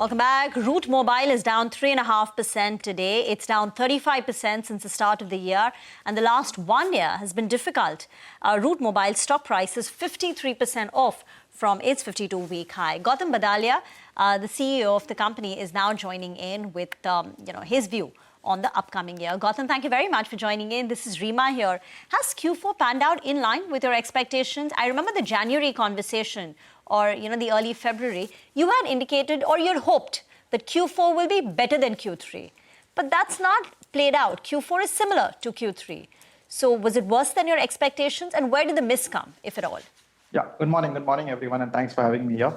Welcome back. Route Mobile is down 3.5% today. It's down 35% since the start of the year. And the last 1 year has been difficult. Route Mobile stock price is 53% off from its 52-week high. Gautam Badalia, the CEO of the company, is now joining in with his view on the upcoming year. Gautam, thank you very much for joining in. This is Rima here. Has Q4 panned out in line with your expectations? I remember the January conversation, or the early February, you had indicated or you had hoped that Q4 will be better than Q3. But that's not played out. Q4 is similar to Q3. So was it worse than your expectations? And where did the miss come, if at all? Yeah, good morning, everyone, and thanks for having me here.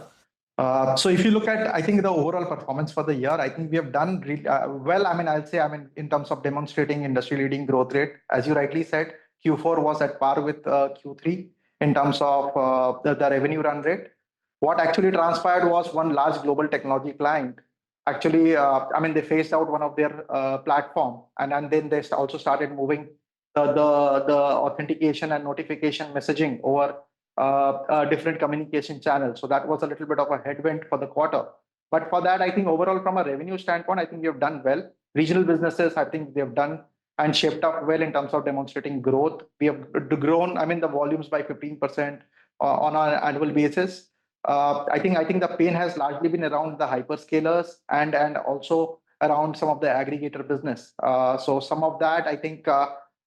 So if you look at, I think, the overall performance for the year, I think we have done really well. I'll say, in terms of demonstrating industry-leading growth rate. As you rightly said, Q4 was at par with Q3 in terms of the revenue run rate. What actually transpired was one large global technology client. Actually, they phased out one of their platform, and then they also started moving the authentication and notification messaging over different communication channels. So that was a little bit of a headwind for the quarter. But for that, I think overall from a revenue standpoint, I think we have done well. Regional businesses, I think they have done and shaped up well in terms of demonstrating growth. We have grown, the volumes by 15% on an annual basis. I think the pain has largely been around the hyperscalers and also around some of the aggregator business. So some of that, I think,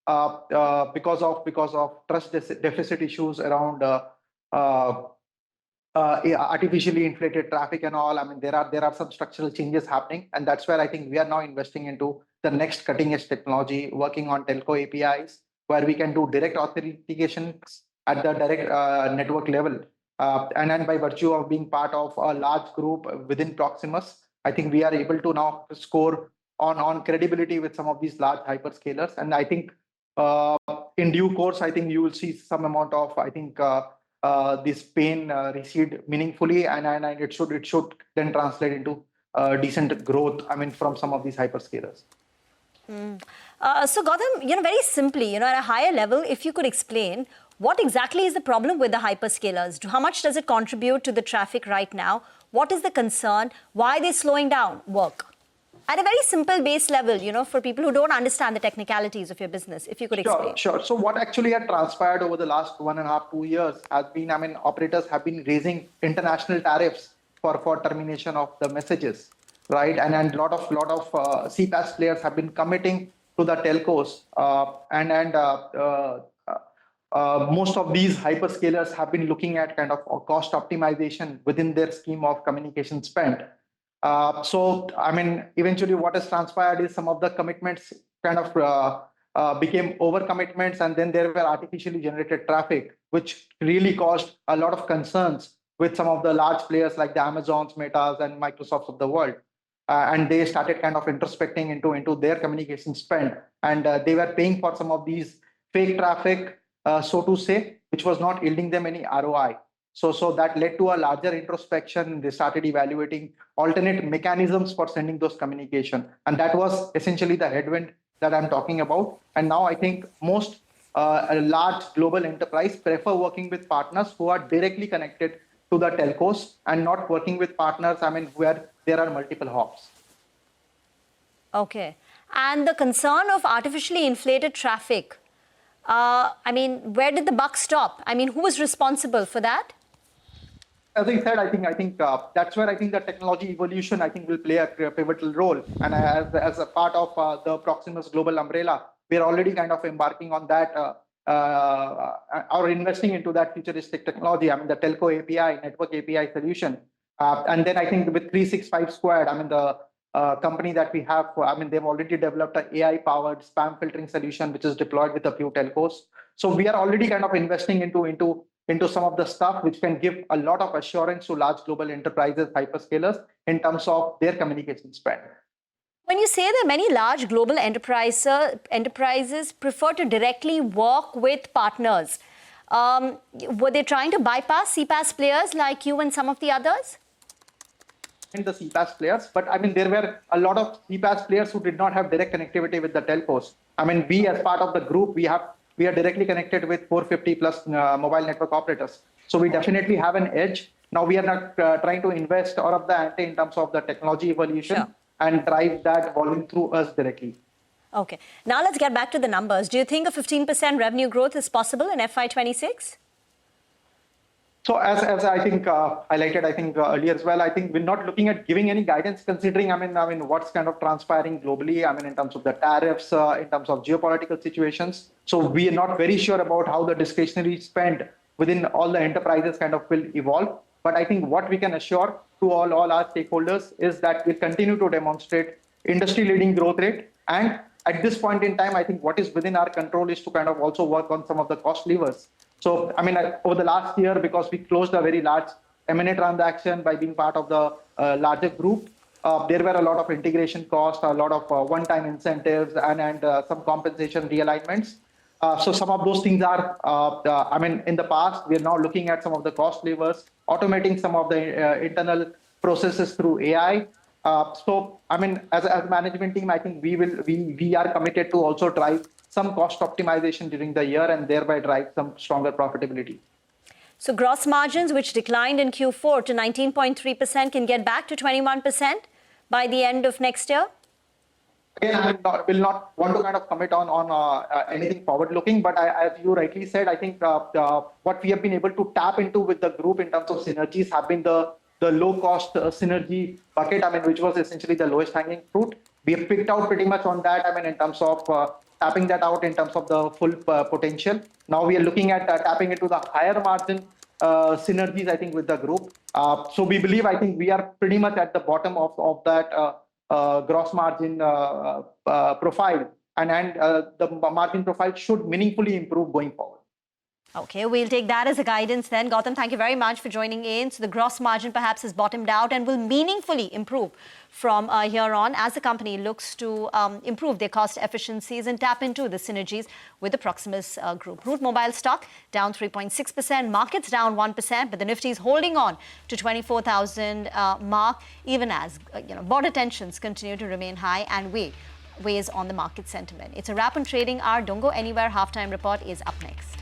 because of trust deficit issues around artificially inflated traffic and all. There are some structural changes happening, and that's where I think we are now investing into the next cutting edge technology, working on telco APIs, where we can do direct authentication at the direct network level. And then by virtue of being part of a large group within Proximus, I think we are able to now score on credibility with some of these large hyperscalers. And I think in due course, I think you will see some amount of, this pain recede meaningfully, and it should then translate into decent growth, from some of these hyperscalers. So Gautam, very simply, at a higher level, if you could explain, what exactly is the problem with the hyperscalers? How much does it contribute to the traffic right now? What is the concern? Why are they slowing down work? At a very simple base level, for people who don't understand the technicalities of your business, if you could explain. Sure. So what actually had transpired over the last 1.5 to 2 years has been, operators have been raising international tariffs for termination of the messages, right? And a lot of CPASS players have been committing to the telcos, most of these hyperscalers have been looking at kind of cost optimization within their scheme of communication spend. So eventually what has transpired is some of the commitments kind of became overcommitments, and then there were artificially generated traffic, which really caused a lot of concerns with some of the large players like the Amazons, Metas, and Microsofts of the world. And they started kind of introspecting into their communication spend, and they were paying for some of these fake traffic, so to say, which was not yielding them any ROI. So that led to a larger introspection. They started evaluating alternate mechanisms for sending those communication. And that was essentially the headwind that I'm talking about. And now I think most large global enterprise prefer working with partners who are directly connected to the telcos and not working with partners, where there are multiple hops. Okay. And the concern of artificially inflated traffic, where did the buck stop? Who was responsible for that? As I said, I think that's where I think the technology evolution will play a pivotal role. And as a part of the Proximus global umbrella, we are already kind of embarking on that or investing into that futuristic technology. The telco API, network API solution. And then I think with 365 Squared, the company that we have, they've already developed an AI-powered spam filtering solution, which is deployed with a few telcos. So we are already kind of investing into some of the stuff which can give a lot of assurance to large global enterprises, hyperscalers, in terms of their communication spend. When you say that many large global enterprises prefer to directly work with partners, were they trying to bypass CPASS players like you and some of the others? The CPASS players, but there were a lot of CPASS players who did not have direct connectivity with the telcos. We as part of the group, we are directly connected with 450 plus mobile network operators. So we definitely have an edge Now we are not trying to invest all of the ante in terms of the technology evolution and drive that volume through us directly. Okay. Now let's get back to the numbers. Do you think a 15% revenue growth is possible in FY26? So as I think highlighted, I think earlier as well, I think we're not looking at giving any guidance considering, I mean, what's kind of transpiring globally, I mean, in terms of the tariffs, in terms of geopolitical situations. So we are not very sure about how the discretionary spend within all the enterprises kind of will evolve. But I think what we can assure to all our stakeholders is that we'll continue to demonstrate industry-leading growth rate. And at this point in time, I think what is within our control is to kind of also work on some of the cost levers. So, I mean, over the last year, because we closed a very large M&A transaction by being part of the larger group, there were a lot of integration costs, a lot of one-time incentives, and some compensation realignments. So some of those things are, I mean, in the past, we are now looking at some of the cost levers, automating some of the internal processes through AI. So, I mean, as a management team, I think we are committed to also drive some cost optimization during the year and thereby drive some stronger profitability. So gross margins, which declined in Q4 to 19.3%, can get back to 21% by the end of next year? Again, I will not want to kind of commit on anything forward-looking, but as you rightly said, I think what we have been able to tap into with the group in terms of synergies have been the low-cost synergy bucket, I mean, which was essentially the lowest hanging fruit. We have picked out pretty much on that, I mean, in terms of tapping that out in terms of the full potential. Now we are looking at tapping into the higher margin synergies, I think, with the group. So we believe, I think we are pretty much at the bottom of that gross margin profile. And the margin profile should meaningfully improve going forward. Okay, we'll take that as a guidance then. Gautam, thank you very much for joining in. So the gross margin perhaps has bottomed out and will meaningfully improve from here on as the company looks to improve their cost efficiencies and tap into the synergies with the Proximus group. Route Mobile stock down 3.6%, markets down 1%, but the Nifty is holding on to 24,000 mark, even as border tensions continue to remain high and weighs on the market sentiment. It's a wrap on trading hour. Don't go anywhere. Halftime report is up next.